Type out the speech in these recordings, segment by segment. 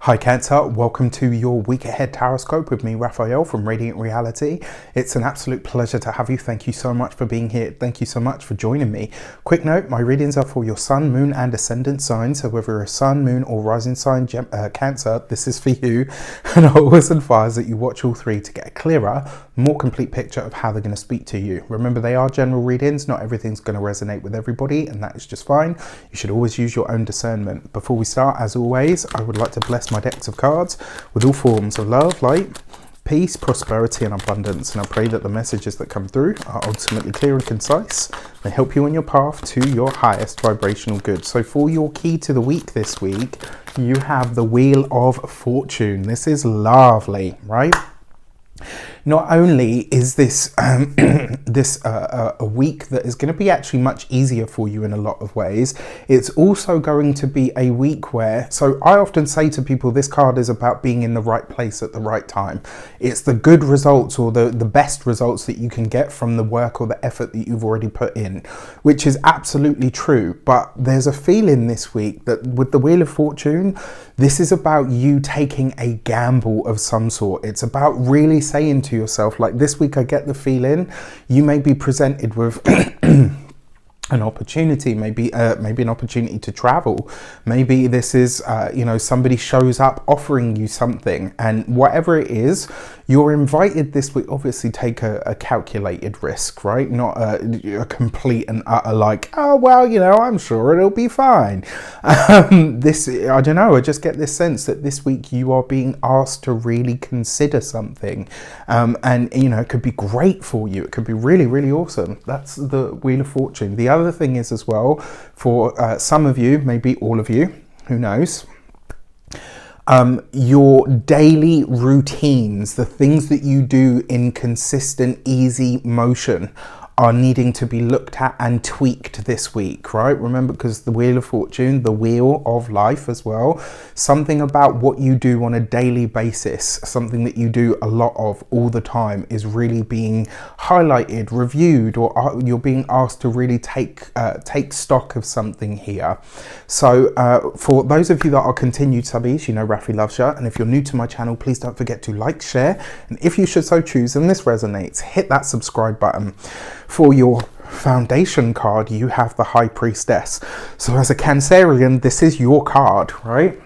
Hi Cancer, welcome to your week ahead Taroscope with me, Raphael from Radiant Reality. It's an absolute pleasure to have you. Thank you so much for being here. Thank you so much for joining me. Quick note, my readings are for your sun, moon and ascendant signs. So whether you're a sun, moon or rising sign Cancer, this is for you. And I always advise that you watch all three to get a clearer, more complete picture of how they're going to speak to you. Remember, they are general readings. Not everything's going to resonate with everybody, and that is just fine. You should always use your own discernment. Before we start, as always, I would like to bless my decks of cards with all forms of love, light, peace, prosperity and abundance, and I pray that the messages that come through are ultimately clear and concise. They help you on your path to your highest vibrational good. So for your key to the week this week, you have the Wheel of Fortune. This is lovely, right? Not only is this a week that is going to be actually much easier for you in a lot of ways, it's also going to be a week where, so I often say to people, this card is about being in the right place at the right time. It's the good results or the best results that you can get from the work or the effort that you've already put in, which is absolutely true. But there's a feeling this week that with the Wheel of Fortune, this is about you taking a gamble of some sort. It's about really saying to yourself, like this week I get the feeling you may be presented with an opportunity, maybe an opportunity to travel. Maybe this is somebody shows up offering you something, and whatever it is, you're invited this week. Obviously take a calculated risk, right? Not a complete and utter like, oh well, I'm sure it'll be fine. I don't know, I just get this sense that this week you are being asked to really consider something, and it could be great for you. It could be really, really awesome. That's the Wheel of Fortune. The other thing is as well, for some of you, maybe all of you, who knows, your daily routines, the things that you do in consistent, easy motion, are needing to be looked at and tweaked this week, right? Remember, because the Wheel of Fortune, the wheel of life as well, something about what you do on a daily basis, something that you do a lot of all the time, is really being highlighted, reviewed, or you're being asked to really take stock of something here. So for those of you that are continued subbies, Rafi loves you, and if you're new to my channel, please don't forget to like, share, and if you should so choose and this resonates, hit that subscribe button. For your foundation card, you have the High Priestess. So as a Cancerian, this is your card, right?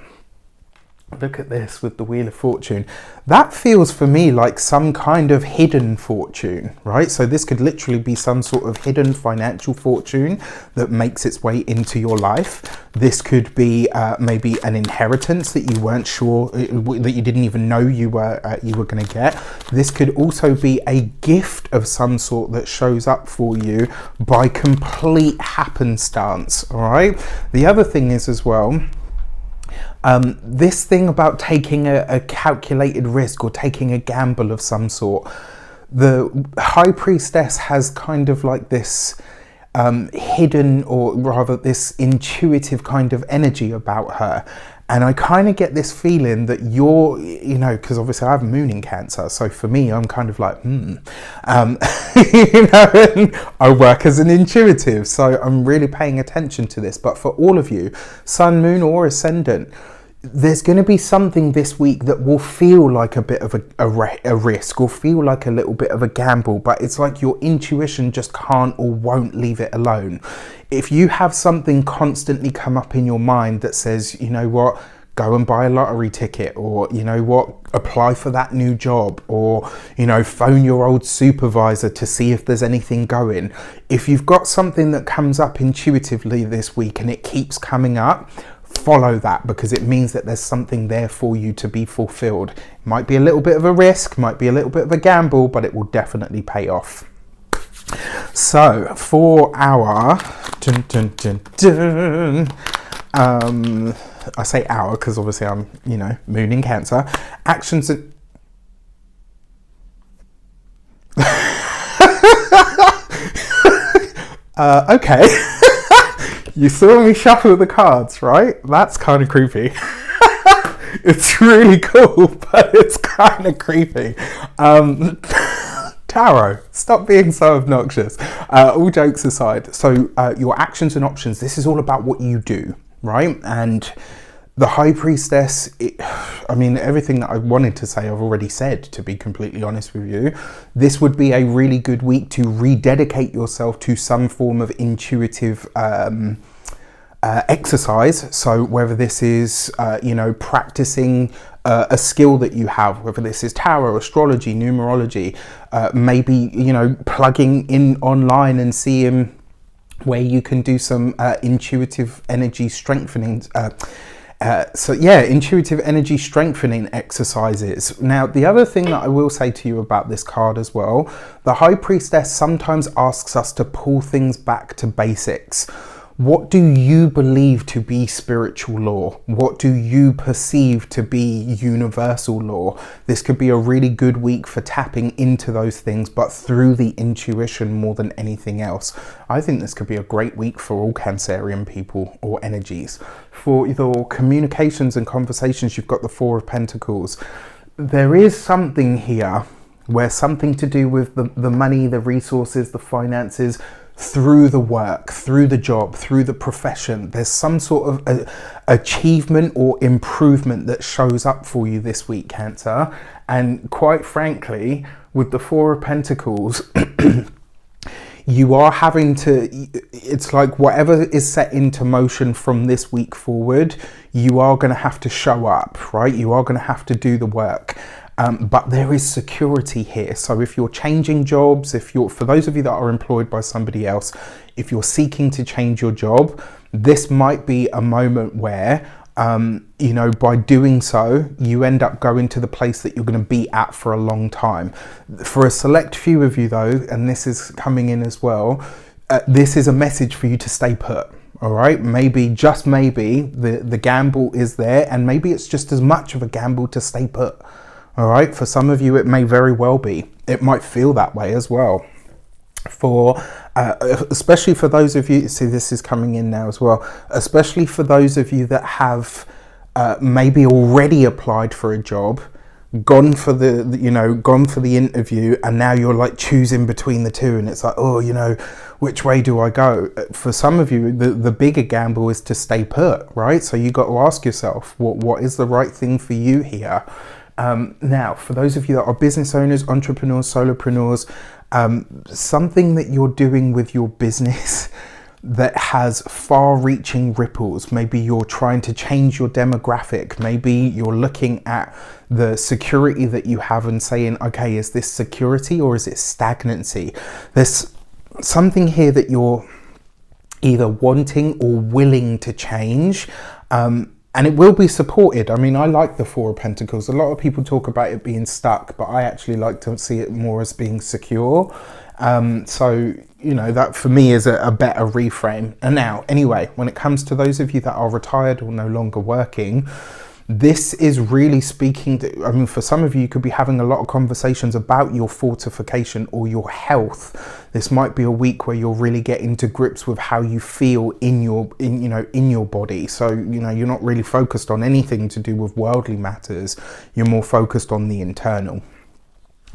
Look at this with the Wheel of Fortune. That feels for me like some kind of hidden fortune, right? So this could literally be some sort of hidden financial fortune that makes its way into your life. This could be maybe an inheritance that you weren't sure, that you didn't even know you were going to get. This could also be a gift of some sort that shows up for you by complete happenstance, all right? The other thing is as well, this thing about taking a calculated risk or taking a gamble of some sort. The High Priestess has kind of like this hidden, or rather this intuitive kind of energy about her. And I kind of get this feeling that you're, because obviously I have Moon in Cancer. So for me, I'm kind of like, I work as an intuitive. So I'm really paying attention to this. But for all of you, Sun, Moon or Ascendant, there's going to be something this week that will feel like a bit of a risk, or feel like a little bit of a gamble, but it's like your intuition just can't or won't leave it alone. If you have something constantly come up in your mind that says, you know what, go and buy a lottery ticket, or you know what, apply for that new job, or phone your old supervisor to see if there's anything going. If you've got something that comes up intuitively this week and it keeps coming up, follow that, because it means that there's something there for you to be fulfilled. It might be a little bit of a risk, might be a little bit of a gamble, but it will definitely pay off. So for our I say our because obviously I'm Moon in Cancer, actions and okay. You saw me shuffle the cards, right? That's kind of creepy. It's really cool, but it's kind of creepy. Tarot, stop being so obnoxious. All jokes aside, so your actions and options, this is all about what you do, right? And the High Priestess, I mean, everything that I wanted to say, I've already said, to be completely honest with you. This would be a really good week to rededicate yourself to some form of intuitive exercise. So whether this is, practicing a skill that you have, whether this is tarot, astrology, numerology, maybe, plugging in online and seeing where you can do some intuitive energy strengthening. Intuitive energy strengthening exercises. Now, the other thing that I will say to you about this card as well, the High Priestess sometimes asks us to pull things back to basics. What do you believe to be spiritual law? What do you perceive to be universal law? This could be a really good week for tapping into those things, but through the intuition more than anything else. I think this could be a great week for all Cancerian people or energies. For your communications and conversations, you've got the Four of Pentacles. There is something here where something to do with the money, the resources, the finances, through the work, through the job, through the profession, there's some sort of achievement or improvement that shows up for you this week, Cancer. And quite frankly, with the Four of Pentacles, you are having to, it's like whatever is set into motion from this week forward, you are going to have to show up, right? You are going to have to do the work. But there is security here. So if you're changing jobs, for those of you that are employed by somebody else, if you're seeking to change your job, this might be a moment where, by doing so, you end up going to the place that you're going to be at for a long time. For a select few of you though, and this is coming in as well, this is a message for you to stay put. All right, maybe, just maybe, the gamble is there, and maybe it's just as much of a gamble to stay put. All right, for some of you, it may very well be. It might feel that way as well. Especially for those of you, see this is coming in now as well, especially for those of you that have maybe already applied for a job, gone for the interview, and now you're like choosing between the two, and it's like, which way do I go? For some of you, the bigger gamble is to stay put, right? So you got to ask yourself, what is the right thing for you here? Now, for those of you that are business owners, entrepreneurs, solopreneurs, something that you're doing with your business that has far-reaching ripples. Maybe you're trying to change your demographic. Maybe you're looking at the security that you have and saying, okay, is this security or is it stagnancy? There's something here that you're either wanting or willing to change. And it will be supported. I mean, I like the Four of Pentacles. A lot of people talk about it being stuck, but I actually like to see it more as being secure. That for me is a better reframe. And now, anyway, when it comes to those of you that are retired or no longer working, this is really speaking to, for some of you, you could be having a lot of conversations about your fortification or your health. This might be a week where you're really getting to grips with how you feel in your body. So, you're not really focused on anything to do with worldly matters. You're more focused on the internal.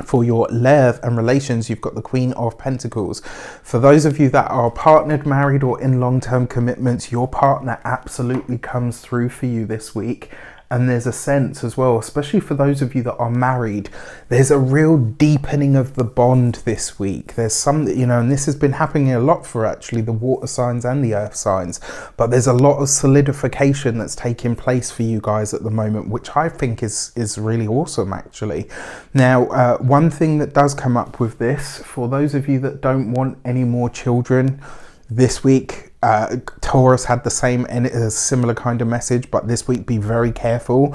For your love and relations, you've got the Queen of Pentacles. For those of you that are partnered, married, or in long-term commitments, your partner absolutely comes through for you this week. And there's a sense as well, especially for those of you that are married, there's a real deepening of the bond this week. There's some, and this has been happening a lot for actually the water signs and the earth signs, but there's a lot of solidification that's taking place for you guys at the moment, which I think is really awesome actually. Now, one thing that does come up with this, for those of you that don't want any more children this week, Taurus had the same and a similar kind of message, but this week be very careful.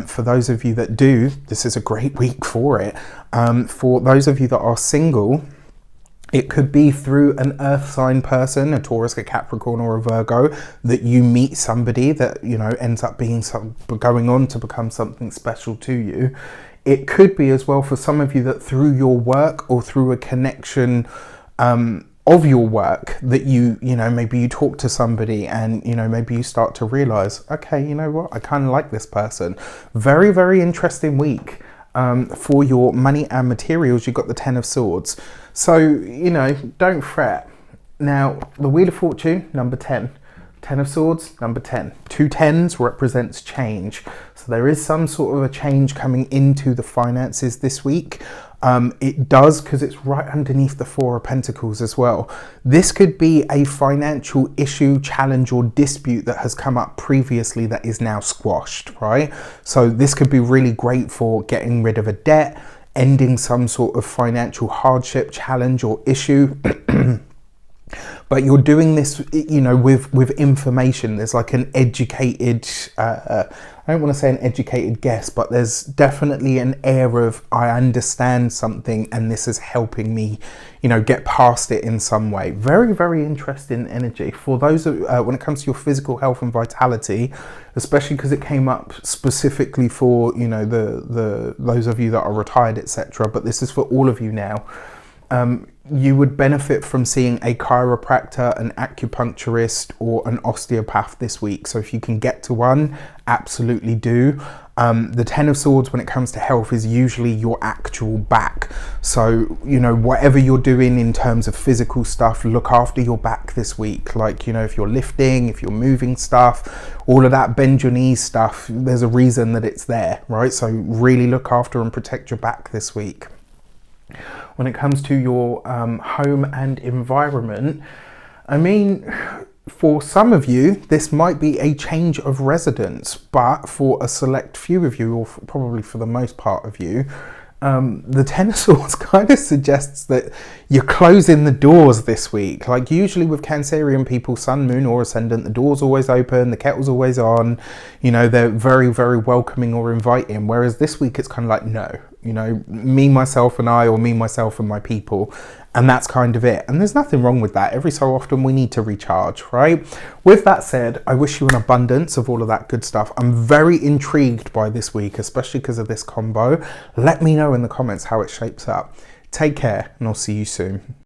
For those of you that do, this is a great week for it. For those of you that are single, it could be through an earth sign person, a Taurus, a Capricorn, or a Virgo, that you meet somebody that ends up being going on to become something special to you. It could be as well for some of you that through your work or through a connection of your work that maybe you talk to somebody and maybe you start to realize, okay, you know what, I kind of like this person. Very, very interesting week. For your money and materials, you've got the Ten of Swords. So don't fret. Now the Wheel of Fortune, number 10. Ten of Swords, number 10. 2 10s represents change. So there is some sort of a change coming into the finances this week. It does, because it's right underneath the Four of Pentacles as well. This could be a financial issue, challenge, or dispute that has come up previously that is now squashed, right? So this could be really great for getting rid of a debt, ending some sort of financial hardship, challenge, or issue. But you're doing this, you know, with information. There's like an educated, I don't want to say an educated guess, but there's definitely an air of, I understand something and this is helping me, you know, get past it in some way. Very, very interesting energy. For those, when it comes to your physical health and vitality, especially because it came up specifically for, you know, those of you that are retired, etc. But this is for all of you now. You would benefit from seeing a chiropractor, an acupuncturist, or an osteopath this week. So if you can get to one, absolutely do. The Ten of Swords, when it comes to health, is usually your actual back. So, you know, whatever you're doing in terms of physical stuff, look after your back this week. Like, you know, if you're lifting, if you're moving stuff, all of that bend your knees stuff, there's a reason that it's there, right? So really look after and protect your back this week. When it comes to your home and environment, I mean, for some of you, this might be a change of residence, but for a select few of you, or probably for the most part of you, the Ten of Swords kind of suggests that you're closing the doors this week. Like usually with Cancerian people, Sun, Moon, or Ascendant, the door's always open, the kettle's always on, you know, they're very, very welcoming or inviting. Whereas this week it's kind of like, no, you know, me, myself and I, or me, myself and my people. And that's kind of it. And there's nothing wrong with that. Every so often we need to recharge, right? With that said, I wish you an abundance of all of that good stuff. I'm very intrigued by this week, especially because of this combo. Let me know in the comments how it shapes up. Take care, and I'll see you soon.